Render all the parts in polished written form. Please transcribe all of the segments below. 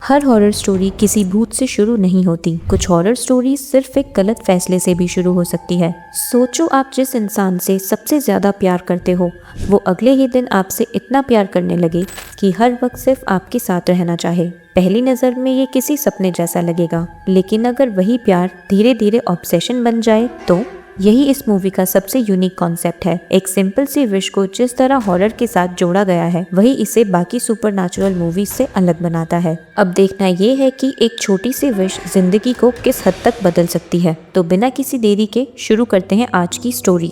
हर horror story किसी भूत से शुरू नहीं होती। कुछ हॉरर स्टोरी सिर्फ एक गलत फैसले से भी शुरू हो सकती है। सोचो, आप जिस इंसान से सबसे ज्यादा प्यार करते हो वो अगले ही दिन आपसे इतना प्यार करने लगे कि हर वक्त सिर्फ आपके साथ रहना चाहे। पहली नज़र में ये किसी सपने जैसा लगेगा, लेकिन अगर वही प्यार धीरे धीरे ऑब्सेशन बन जाए तो यही इस मूवी का सबसे यूनिक कॉन्सेप्ट है। एक सिंपल सी विश को जिस तरह हॉरर के साथ जोड़ा गया है वही इसे बाकी सुपरनैचुरल मूवीज से अलग बनाता है। अब देखना ये है कि एक छोटी सी विश जिंदगी को किस हद तक बदल सकती है। तो बिना किसी देरी के शुरू करते हैं आज की स्टोरी।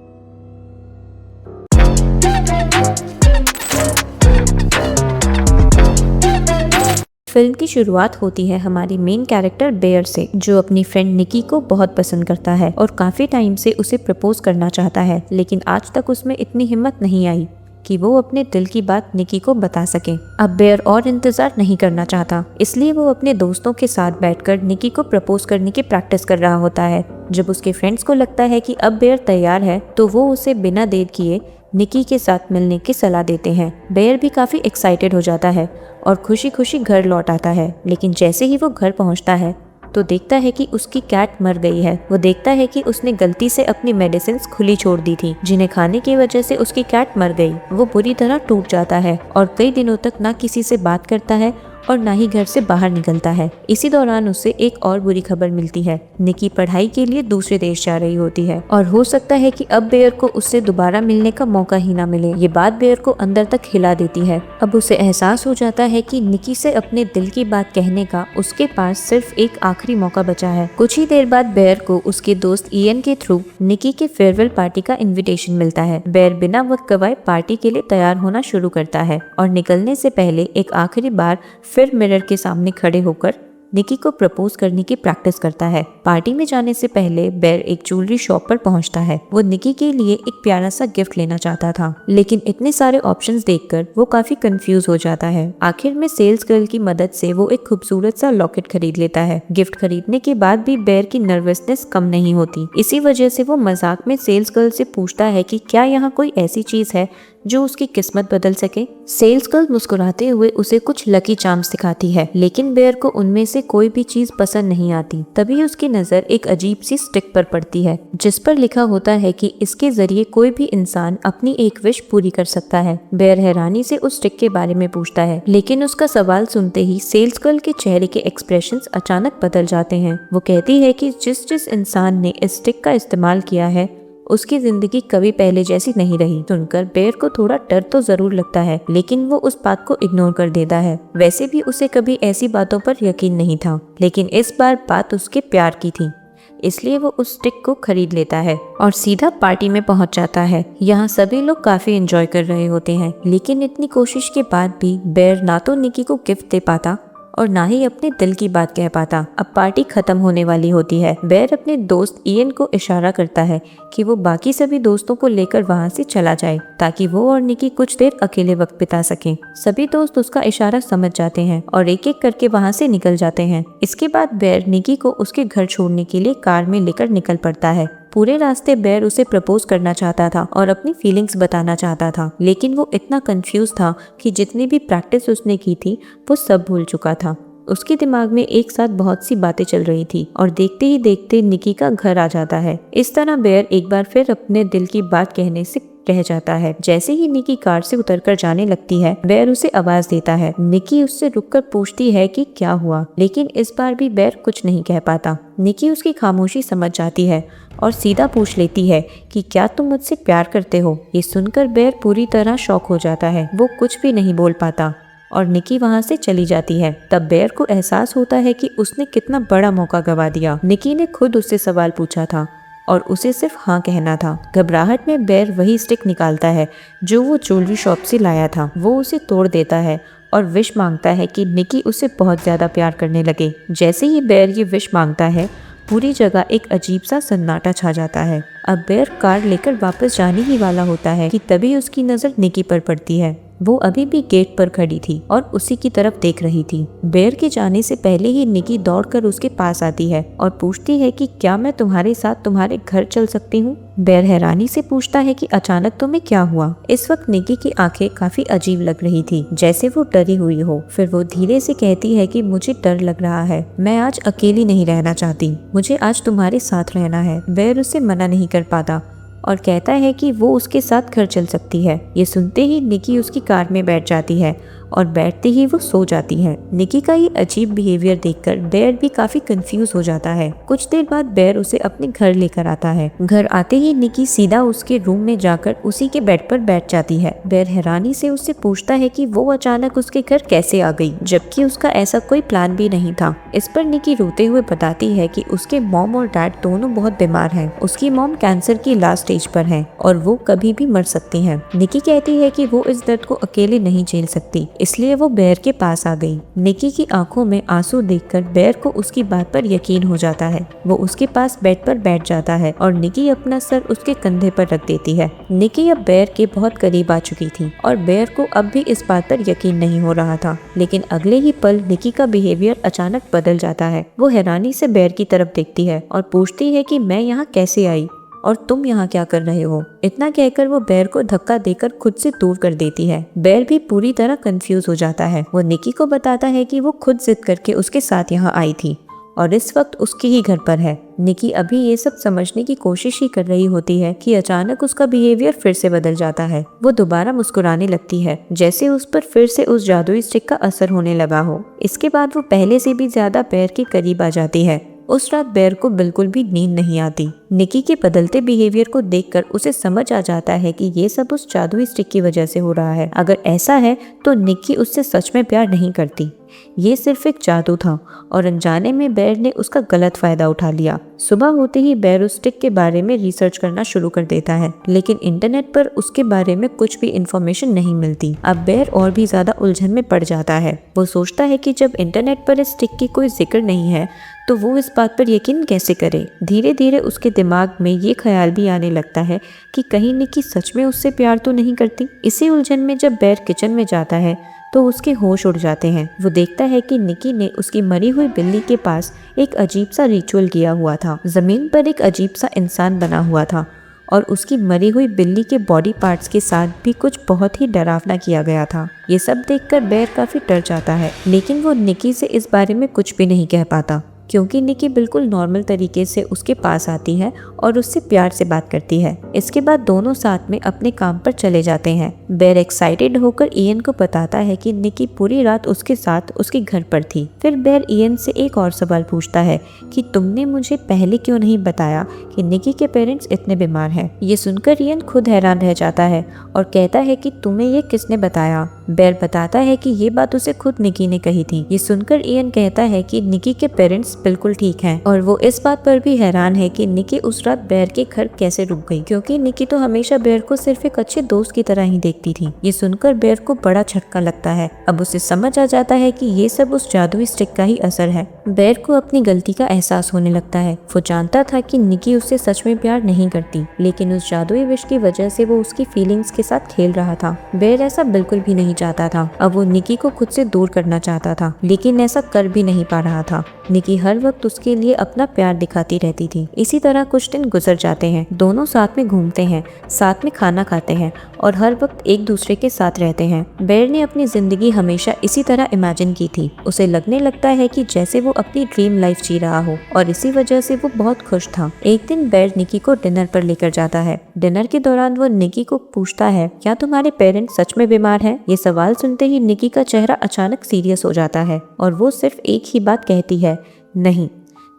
फिल्म की शुरुआत होती है हमारी मेन कैरेक्टर बेयर से, जो अपनी फ्रेंड निकी को बहुत पसंद करता है और काफी टाइम से उसे प्रपोज करना चाहता है, लेकिन आज तक उसमें इतनी हिम्मत नहीं आई कि वो अपने दिल की बात निकी को बता सके। अब बेयर और इंतजार नहीं करना चाहता, इसलिए वो अपने दोस्तों के साथ बैठकर निकी को प्रपोज करने की प्रैक्टिस कर रहा होता है। जब उसके फ्रेंड्स को लगता है कि अब बेयर तैयार है तो वो उसे बिना देर किए निकी के साथ मिलने की सलाह देते हैं। बेयर भी काफी एक्साइटेड हो जाता है और खुशी खुशी घर लौट आता है, लेकिन जैसे ही वो घर पहुंचता है तो देखता है कि उसकी कैट मर गई है। वो देखता है कि उसने गलती से अपनी मेडिसिन खुली छोड़ दी थी, जिन्हें खाने की वजह से उसकी कैट मर गई। वो बुरी तरह टूट जाता है और कई दिनों तक ना किसी से बात करता है और ना ही घर से बाहर निकलता है। इसी दौरान उसे एक और बुरी खबर मिलती है। निकी पढ़ाई के लिए दूसरे देश जा रही होती है और हो सकता है कि अब बेयर को उससे दोबारा मिलने का मौका ही ना मिले। ये बात बेयर को अंदर तक हिला देती है। अब उसे एहसास हो जाता है कि निकी से अपने दिल की बात कहने का उसके पास सिर्फ एक आखिरी मौका बचा है। कुछ ही देर बाद बेयर को उसके दोस्त इयन के थ्रू निकी के फेयरवेल पार्टी का इन्विटेशन मिलता है। बेयर बिना वक्त गवाए पार्टी के लिए तैयार होना शुरू करता है और निकलने से पहले एक आखिरी बार फिर मिरर के सामने खड़े होकर निकी को प्रपोज करने की प्रैक्टिस करता है। पार्टी में जाने से पहले बेयर एक ज्वेलरी शॉप पर पहुंचता है। वो निकी के लिए एक प्यारा सा गिफ्ट लेना चाहता था, लेकिन इतने सारे ऑप्शंस देखकर वो काफी कंफ्यूज हो जाता है। आखिर में सेल्स गर्ल की मदद से वो एक खूबसूरत सा लॉकेट खरीद लेता है। गिफ्ट खरीदने के बाद भी बेयर की नर्वसनेस कम नहीं होती। इसी वजह से वो मजाक में सेल्स गर्ल से पूछता है कि क्या यहाँ कोई ऐसी चीज है जो उसकी किस्मत बदल सके। सेल्स गर्ल मुस्कुराते हुए उसे कुछ लकी चार्म्स दिखाती है, लेकिन बेयर को उनमें से कोई भी चीज पसंद नहीं आती। तभी उसकी नजर एक अजीब सी स्टिक पर पड़ती है, जिस पर लिखा होता है कि इसके जरिए कोई भी इंसान अपनी एक विश पूरी कर सकता है। बेयर हैरानी से उस स्टिक के बारे में पूछता है, लेकिन उसका सवाल सुनते ही सेल्स गर्ल के चेहरे के एक्सप्रेशंस अचानक बदल जाते हैं। वो कहती है कि जिस इंसान ने इस स्टिक का इस्तेमाल किया है उसकी जिंदगी कभी पहले जैसी नहीं रही। सुनकर बेयर को थोड़ा डर तो जरूर लगता है, लेकिन वो उस बात को इग्नोर कर देता है। वैसे भी उसे कभी ऐसी बातों पर यकीन नहीं था, लेकिन इस बार बात उसके प्यार की थी, इसलिए वो उस स्टिक को खरीद लेता है और सीधा पार्टी में पहुंच जाता है। यहाँ सभी लोग काफी एंजॉय कर रहे होते हैं, लेकिन इतनी कोशिश के बाद भी बेयर ना तो निकी को गिफ्ट दे पाता और ना ही अपने दिल की बात कह पाता। अब पार्टी खत्म होने वाली होती है। बेयर अपने दोस्त इयन को इशारा करता है कि वो बाकी सभी दोस्तों को लेकर वहाँ से चला जाए, ताकि वो और निकी कुछ देर अकेले वक्त बिता सकें। सभी दोस्त उसका इशारा समझ जाते हैं और एक एक करके वहाँ से निकल जाते हैं। इसके बाद बेयर निकी को उसके घर छोड़ने के लिए कार में लेकर निकल पड़ता है। पूरे रास्ते बेयर उसे प्रपोज करना चाहता था और अपनी फीलिंग्स बताना चाहता था, लेकिन वो इतना कंफ्यूज था कि जितनी भी प्रैक्टिस उसने की थी वो सब भूल चुका था। उसके दिमाग में एक साथ बहुत सी बातें चल रही थी और देखते ही देखते निकी का घर आ जाता है। इस तरह बेयर एक बार फिर अपने दिल की बात कहने से रह जाता है। जैसे ही निकी कार से उतरकर जाने लगती है, बेयर उसे आवाज देता है। निकी उससे रुककर पूछती है कि क्या हुआ, लेकिन इस बार भी बेयर कुछ नहीं कह पाता। निकी उसकी खामोशी समझ जाती है और सीधा पूछ लेती है कि क्या तुम मुझसे प्यार करते हो। ये सुनकर बेयर पूरी तरह शॉक हो जाता है। वो कुछ भी नहीं बोल पाता और निकी वहाँ से चली जाती है। तब बेयर को एहसास होता है कि उसने कितना बड़ा मौका गवा दिया। निकी ने खुद उससे सवाल पूछा था और उसे सिर्फ हाँ कहना था। घबराहट में बेयर वही स्टिक निकालता है जो वो ज्वेलरी शॉप से लाया था। वो उसे तोड़ देता है और विश मांगता है कि निकी उसे बहुत ज्यादा प्यार करने लगे। जैसे ही बेयर ये विश मांगता है, पूरी जगह एक अजीब सा सन्नाटा छा जाता है। अब बेयर कार लेकर वापस जाने ही वाला होता है कि तभी उसकी नजर निकी पर पड़ती है। वो अभी भी गेट पर खड़ी थी और उसी की तरफ देख रही थी। बेयर के जाने से पहले ही निकी दौड़कर उसके पास आती है और पूछती है कि क्या मैं तुम्हारे साथ तुम्हारे घर चल सकती हूँ। बेयर हैरानी से पूछता है कि अचानक तुम्हें क्या हुआ। इस वक्त निकी की आंखें काफी अजीब लग रही थी, जैसे वो डरी हुई हो। फिर वो धीरे से कहती है कि मुझे डर लग रहा है, मैं आज अकेली नहीं रहना चाहती, मुझे आज तुम्हारे साथ रहना है। बेयर उसे मना नहीं कर पाता और कहता है कि वो उसके साथ घर चल सकती है। ये सुनते ही निकी उसकी कार में बैठ जाती है और बैठते ही वो सो जाती है। निकी का ये अजीब बिहेवियर देखकर बेयर भी काफी कंफ्यूज हो जाता है। कुछ देर बाद बेयर उसे अपने घर लेकर आता है। घर आते ही निकी सीधा उसके रूम में जाकर उसी के बेड पर बैठ जाती है। बेयर हैरानी से उससे पूछता है कि वो अचानक उसके घर कैसे आ गई, जबकि उसका ऐसा कोई प्लान भी नहीं था। इस पर निकी रोते हुए बताती है कि उसके मॉम और डैड दोनों बहुत बीमार हैं। उसकी मॉम कैंसर की लास्ट स्टेज पर है और वो कभी भी मर सकती है। निकी कहती है कि वो इस दर्द को अकेले नहीं झेल सकती, इसलिए वो बेयर के पास आ गई। निकी की आंखों में आंसू देखकर बेयर को उसकी बात पर यकीन हो जाता है। वो उसके पास बेड पर बैठ जाता है और निकी अपना सर उसके कंधे पर रख देती है। निकी अब बेयर के बहुत करीब आ चुकी थी और बेयर को अब भी इस बात पर यकीन नहीं हो रहा था। लेकिन अगले ही पल निकी का बिहेवियर अचानक बदल जाता है। वो हैरानी से बेयर की तरफ देखती है और पूछती है कि मैं यहाँ कैसे आई और तुम यहाँ क्या कर रहे हो। इतना कहकर वो बेयर को धक्का देकर खुद से दूर कर देती है। बेयर भी पूरी तरह कंफ्यूज हो जाता है। वो निकी को बताता है कि वो खुद जिद करके उसके साथ यहाँ आई थी और इस वक्त उसके ही घर पर है। निकी अभी ये सब समझने की कोशिश ही कर रही होती है कि अचानक उसका बिहेवियर फिर से बदल जाता है। वो दोबारा मुस्कुराने लगती है, जैसे उस पर फिर से उस जादुई स्टिक का असर होने लगा हो। इसके बाद वो पहले से भी ज्यादा बेयर के करीब आ जाती है। उस रात बेयर को बिल्कुल भी नींद नहीं आती। निकी के बदलते बिहेवियर को देखकर उसे समझ आ जाता है कि ये सब उस जादुई स्टिक की वजह से हो रहा है। अगर ऐसा है तो निकी उससे सच में प्यार नहीं करती, ये सिर्फ एक जादू था और अनजाने में बेयर ने उसका गलत फायदा उठा लिया। सुबह होते ही बेयर उस स्टिक के बारे में रिसर्च करना शुरू कर देता है, लेकिन इंटरनेट पर उसके बारे में कुछ भी इंफॉर्मेशन नहीं मिलती। अब बेयर और भी ज्यादा उलझन में पड़ जाता है। वो सोचता है कि जब इंटरनेट पर इस स्टिक की कोई जिक्र नहीं है तो वो इस बात पर यकीन कैसे करे। धीरे धीरे उसके दिमाग में ये ख्याल भी आने लगता है कि कहीं निकी सच में उससे प्यार तो नहीं करती। इसी उलझन में जब बेयर किचन में जाता है तो उसके होश उड़ जाते हैं। वो देखता है कि निकी ने उसकी मरी हुई बिल्ली के पास एक अजीब सा रिचुअल किया हुआ था। जमीन पर एक अजीब सा इंसान बना हुआ था और उसकी मरी हुई बिल्ली के बॉडी पार्ट्स के साथ भी कुछ बहुत ही डरावना किया गया था। ये सब देखकर बेयर काफी डर जाता है, लेकिन वो निकी से इस बारे में कुछ भी नहीं कह पाता, क्योंकि निकी बिल्कुल नॉर्मल तरीके से उसके पास आती है और उससे प्यार से बात करती है। इसके बाद दोनों साथ में अपने काम पर चले जाते हैं। बेयर एक्साइटेड होकर इयन को बताता है कि निकी पूरी रात उसके साथ उसके घर पर थी। फिर बेयर इयन से एक और सवाल पूछता है कि तुमने मुझे पहले क्यों नहीं बताया कि निकी के पेरेंट्स इतने बीमार हैं। ये सुनकर इयन खुद हैरान रह जाता है और कहता है कि तुम्हें ये किसने बताया। बेयर बताता है कि ये बात उसे खुद निकी ने कही थी। ये सुनकर इयन कहता है कि निकी के पेरेंट्स बिल्कुल ठीक हैं और वो इस बात पर भी हैरान है कि निकी उस रात बेयर के घर कैसे रुक गई, क्योंकि निकी तो हमेशा बेयर को सिर्फ एक अच्छे दोस्त की तरह ही देखती थी। ये सुनकर बेयर को बड़ा झटका लगता है। अब उसे समझ आ जाता है कि ये सब उस जादुई स्टिक का ही असर है। बेयर को अपनी गलती का एहसास होने लगता है। वो जानता था कि निकी उससे सच में प्यार नहीं करती, लेकिन उस जादुई विश की वजह से वो उसकी फीलिंग्स के साथ खेल रहा था। बेयर ऐसा बिल्कुल भी नहीं चाहता था। अब वो निकी को खुद से दूर करना चाहता था, लेकिन ऐसा कर भी नहीं पा रहा था। निकी हर वक्त उसके लिए अपना प्यार दिखाती रहती थी। इसी तरह कुछ दिन गुजर जाते हैं। दोनों साथ में घूमते हैं, साथ में खाना खाते हैं और हर वक्त एक दूसरे के साथ रहते हैं। बेयर ने अपनी जिंदगी हमेशा इसी तरह इमेजिन की थी। उसे लगने लगता है कि जैसे वो अपनी ड्रीम लाइफ जी रहा हो और इसी वजह से वो बहुत खुश था। एक दिन बेयर निकी को डिनर पर लेकर जाता है। डिनर के दौरान वो निकी को पूछता है, क्या तुम्हारे पेरेंट्स सच में बीमार हैं? ये सवाल सुनते ही निकी का चेहरा अचानक सीरियस हो जाता है और वो सिर्फ एक ही बात कहती है, नहीं।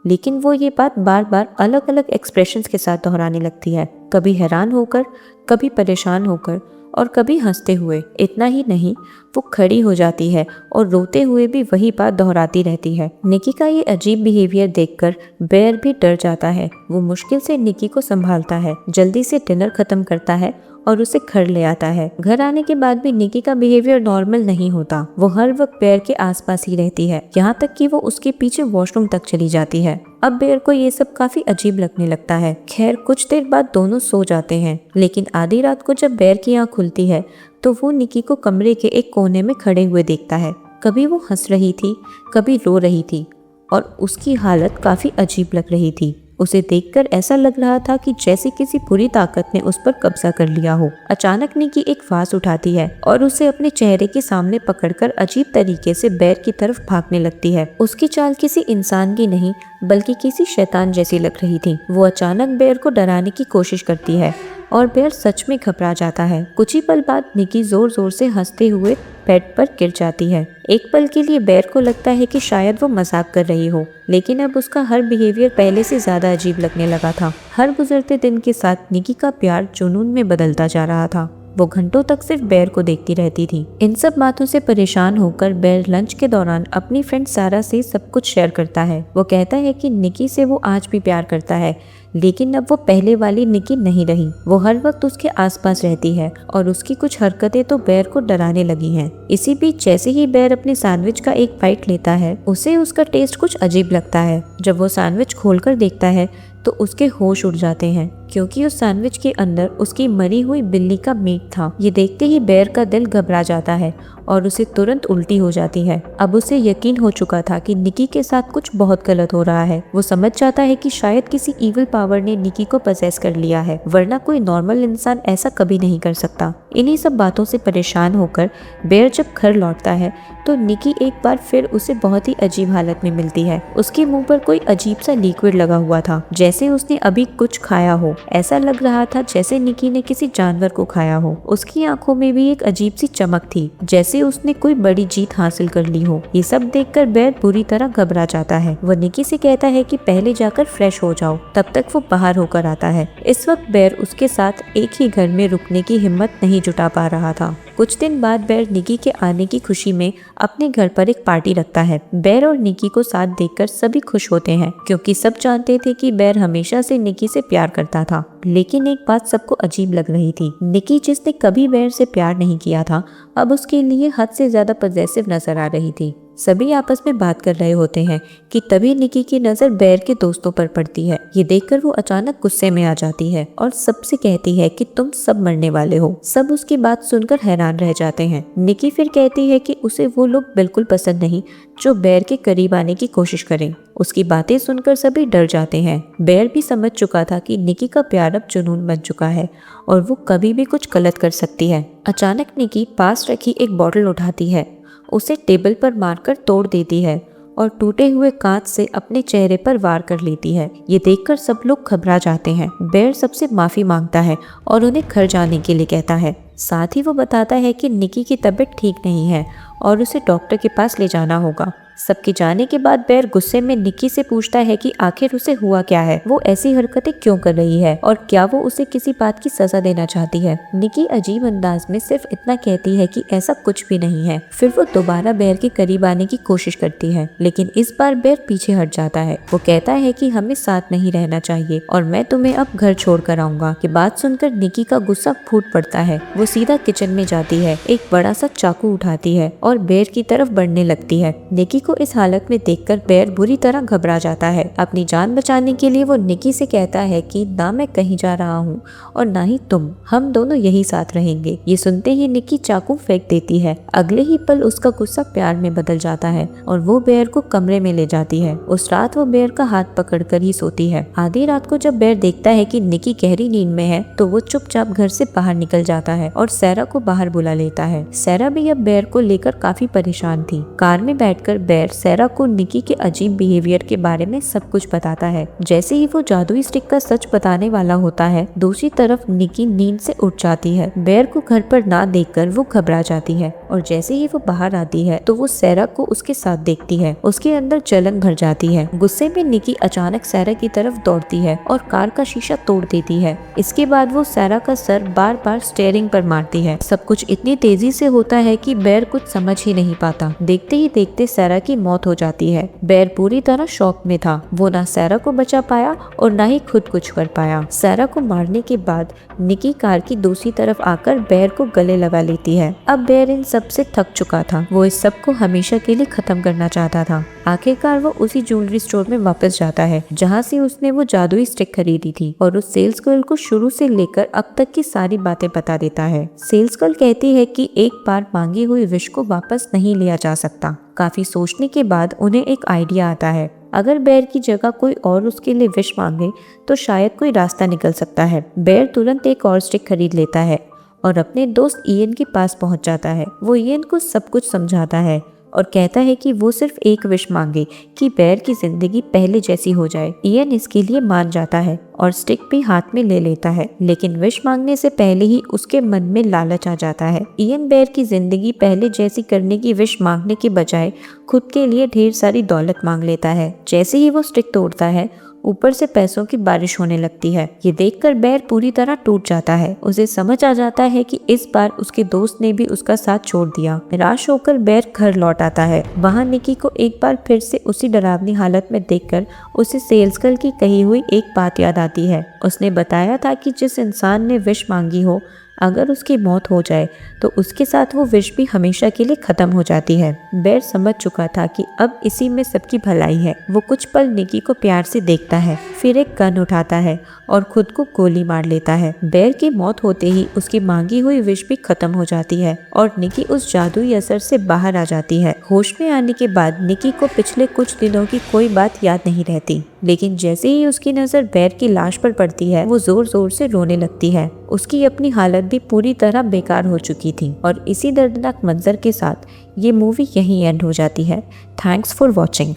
लेकिन वो ये बात बार बार अलग अलग एक्सप्रेशंस के साथ दोहराने लगती है, कभी हैरान होकर, कभी परेशान होकर और कभी हंसते हुए। इतना ही नहीं, वो खड़ी हो जाती है और रोते हुए भी वही बात दोहराती रहती है। निकी का ये अजीब बिहेवियर देखकर बेयर भी डर जाता है। वो मुश्किल से निकी को संभालता है, जल्दी से डिनर खत्म करता है और उसे घर ले आता है। घर आने के बाद भी निकी का बिहेवियर नॉर्मल नहीं होता। वो हर वक्त बेयर के आसपास ही रहती है, यहाँ तक कि वो उसके पीछे वॉशरूम तक चली जाती है। अब बेयर को ये सब काफी अजीब लगने लगता है। खैर कुछ देर बाद दोनों सो जाते हैं, लेकिन आधी रात को जब बेयर की आँख खुलती है तो वो निकी को कमरे के एक कोने में खड़े हुए देखता है। कभी वो हंस रही थी, कभी रो रही थी और उसकी हालत काफी अजीब लग रही थी। उसे देखकर ऐसा लग रहा था कि जैसे किसी बुरी ताकत ने उस पर कब्जा कर लिया हो। अचानक निकी एक फास उठाती है और उसे अपने चेहरे के सामने पकड़कर अजीब तरीके से बेयर की तरफ भागने लगती है। उसकी चाल किसी इंसान की नहीं बल्कि किसी शैतान जैसी लग रही थी। वो अचानक बेयर को डराने की कोशिश करती है और बेयर सच में घबरा जाता है। कुछ ही पल बाद निकी जोर जोर से हंसते हुए बेड पर गिर जाती है। एक पल के लिए बेयर को लगता है कि शायद वो मजाक कर रही हो, लेकिन अब उसका हर बिहेवियर पहले से ज्यादा अजीब लगने लगा था। हर गुजरते दिन के साथ निकी का प्यार जुनून में बदलता जा रहा था। वो घंटों तक सिर्फ बेयर को देखती रहती थी। इन सब बातों से परेशान होकर बेयर लंच के दौरान अपनी फ्रेंड सारा से सब कुछ शेयर करता है। वो कहता है कि निकी से वो आज भी प्यार करता है, लेकिन अब वो पहले वाली निकी नहीं रही। वो हर वक्त उसके आसपास रहती है और उसकी कुछ हरकतें तो बेयर को डराने लगी हैं। इसी बीच जैसे ही बेयर अपने सैंडविच का एक बाइट लेता है, उसे उसका टेस्ट कुछ अजीब लगता है। जब वो सैंडविच खोलकर देखता है तो उसके होश उड़ जाते हैं, क्योंकि उस सैंडविच के अंदर उसकी मरी हुई बिल्ली का मीट था। ये देखते ही बेयर का दिल घबरा जाता है और उसे तुरंत उल्टी हो जाती है। अब उसे यकीन हो चुका था कि निकी के साथ कुछ बहुत गलत हो रहा है। वो समझ जाता है कि शायद किसी इविल पावर ने निकी को पजेस कर लिया है, वरना कोई नॉर्मल इंसान ऐसा कभी नहीं कर सकता। इन्हीं सब बातों से परेशान होकर बेयर जब घर लौटता है तो निकी एक बार फिर उसे बहुत ही अजीब हालत में मिलती है। उसके मुंह पर कोई अजीब सा लिक्विड लगा हुआ था, जैसे उसने अभी कुछ खाया हो। ऐसा लग रहा था जैसे निकी ने किसी जानवर को खाया हो। उसकी आंखों में भी एक अजीब सी चमक थी, जैसे उसने कोई बड़ी जीत हासिल कर ली हो। ये सब देखकर बेयर पूरी तरह घबरा जाता है। वो निकी से कहता है कि पहले जाकर फ्रेश हो जाओ, तब तक वो बाहर होकर आता है। इस वक्त बेयर उसके साथ एक ही घर में रुकने की हिम्मत नहीं जुटा पा रहा था। कुछ दिन बाद बेयर निकी के आने की खुशी में अपने घर पर एक पार्टी रखता है। बेयर और निकी को साथ देखकर सभी खुश होते हैं, क्योंकि सब जानते थे कि बेयर हमेशा से निकी से प्यार करता था। लेकिन एक बात सबको अजीब लग रही थी। निकी, जिसने कभी बेयर से प्यार नहीं किया था, अब उसके लिए हद से ज्यादा पॉसेसिव नजर आ रही थी। सभी आपस में बात कर रहे होते हैं कि तभी निकी की नजर बेयर के दोस्तों पर पड़ती है। ये देखकर वो अचानक गुस्से में आ जाती है और सबसे कहती है कि तुम सब मरने वाले हो। सब उसकी बात सुनकर हैरान रह जाते हैं। निकी फिर कहती है कि उसे वो लोग बिल्कुल पसंद नहीं जो बेयर के करीब आने की कोशिश करें। उसकी बातें सुनकर सभी डर जाते हैं। बेयर भी समझ चुका था कि निकी का प्यार अब जुनून बन चुका है और वो कभी भी कुछ गलत कर सकती है। अचानक निकी पास रखी एक बोतल उठाती है, उसे टेबल पर मारकर तोड़ देती है और टूटे हुए कांच से अपने चेहरे पर वार कर लेती है। ये देखकर सब लोग घबरा जाते हैं। बेयर सबसे माफी मांगता है और उन्हें घर जाने के लिए कहता है। साथ ही वो बताता है कि निकी की तबीयत ठीक नहीं है और उसे डॉक्टर के पास ले जाना होगा। सबके जाने के बाद बेयर गुस्से में निकी से पूछता है कि आखिर उसे हुआ क्या है, वो ऐसी हरकतें क्यों कर रही है और क्या वो उसे किसी बात की सजा देना चाहती है। निकी अजीब अंदाज में सिर्फ इतना कहती है कि ऐसा कुछ भी नहीं है। फिर वो दोबारा बेयर के करीब आने की कोशिश करती है, लेकिन इस बार बेयर पीछे हट जाता है। वो कहता है कि हमें साथ नहीं रहना चाहिए और मैं तुम्हें अब घर छोड़ कर आऊंगा। ये बात सुनकर निकी का गुस्सा फूट पड़ता है। वो सीधा किचन में जाती है, एक बड़ा सा चाकू उठाती है और बेयर की तरफ बढ़ने लगती है। निकी को इस हालत में देखकर बेयर बुरी तरह घबरा जाता है। अपनी जान बचाने के लिए वो निकी से कहता है कि ना मैं कहीं जा रहा हूँ और ना ही तुम, हम दोनों यही साथ रहेंगे। ये सुनते ही निकी चाकू फेंक देती है। अगले ही पल उसका गुस्सा प्यार में बदल जाता है और वो बेयर को कमरे में ले जाती है। उस रात वो बेयर का हाथ पकड़कर ही सोती है। आधी रात को जब बेयर देखता है कि निकी गहरी नींद में है तो वो चुपचाप घर से बाहर निकल जाता है और सैरा को बाहर बुला लेता है। सैरा भी अब बेयर को लेकर काफी परेशान थी। कार में बैठकर बेयर सैरा को निकी के अजीब बिहेवियर के बारे में सब कुछ बताता है। जैसे ही वो जादुई स्टिक का सच बताने वाला होता है, दूसरी तरफ निकी नींद से उठ जाती है। बेयर को घर पर ना देखकर वो घबरा जाती है और जैसे ही वो बाहर आती है तो वो सैरा को उसके साथ देखती है। उसके अंदर जलन भर जाती है। गुस्से में निकी अचानक सैरा की तरफ दौड़ती है और कार का शीशा तोड़ देती है। इसके बाद वो सैरा का सर बार बार स्टीयरिंग पर मारती है। सब कुछ इतनी तेजी से होता है कि बेयर कुछ समझ समझ ही नहीं पाता। देखते ही देखते सैरा की मौत हो जाती है। बेयर पूरी तरह शॉक में था। वो ना सैरा को बचा पाया और ना ही खुद कुछ कर पाया। सैरा को मारने के बाद निकी कार की दूसरी तरफ आकर बेयर को गले लगा लेती है। अब बेयर इन सब से थक चुका था। वो इस सब को हमेशा के लिए खत्म करना चाहता था। आखिरकार वो उसी ज्वेलरी स्टोर में वापस जाता है जहाँ से उसने वो जादुई स्टिक खरीदी थी और उस सेल्स गर्ल को शुरू से लेकर अब तक की सारी बातें बता देता है। सेल्स गर्ल कहती है कि एक बार मांगी हुई विश को वापस नहीं लिया जा सकता। काफी सोचने के बाद उन्हें एक आइडिया आता है। अगर बेयर की जगह कोई और उसके लिए विश मांगे तो शायद कोई रास्ता निकल सकता है। बेयर तुरंत एक और स्टिक खरीद लेता है और अपने दोस्त इयन के पास पहुंच जाता है। वो इयन को सब कुछ समझाता है और कहता है कि वो सिर्फ एक विश मांगे कि बेयर की जिंदगी पहले जैसी हो जाए। इयन इसके लिए मान जाता है और स्टिक भी हाथ में ले लेता है, लेकिन विश मांगने से पहले ही उसके मन में लालच आ जाता है। इयन बेयर की जिंदगी पहले जैसी करने की विश मांगने के बजाय खुद के लिए ढेर सारी दौलत मांग लेता है। जैसे ही वो स्टिक तोड़ता है ऊपर से पैसों की बारिश होने लगती है। ये देखकर बेयर पूरी तरह टूट जाता है। उसे समझ आ जाता है कि इस बार उसके दोस्त ने भी उसका साथ छोड़ दिया। निराश होकर बेयर घर लौट आता है। वहाँ निकी को एक बार फिर से उसी डरावनी हालत में देखकर उसे सेल्स गर्ल की कही हुई एक बात याद आती है। उसने बताया था कि जिस इंसान ने विश मांगी हो अगर उसकी मौत हो जाए तो उसके साथ वो विश भी हमेशा के लिए खत्म हो जाती है। बेयर समझ चुका था कि अब इसी में सबकी भलाई है। वो कुछ पल निकी को प्यार से देखता है, फिर एक गन उठाता है और खुद को गोली मार लेता है। बेयर की मौत होते ही उसकी मांगी हुई विश भी खत्म हो जाती है और निकी उस जादुई असर से बाहर आ जाती है। होश में आने के बाद निकी को पिछले कुछ दिनों की कोई बात याद नहीं रहती, लेकिन जैसे ही उसकी नजर बेयर की लाश पर पड़ती है वो जोर जोर से रोने लगती है। उसकी अपनी हालत भी पूरी तरह बेकार हो चुकी थी और इसी दर्दनाक मंजर के साथ ये मूवी यहीं एंड हो जाती है। Thanks for watching.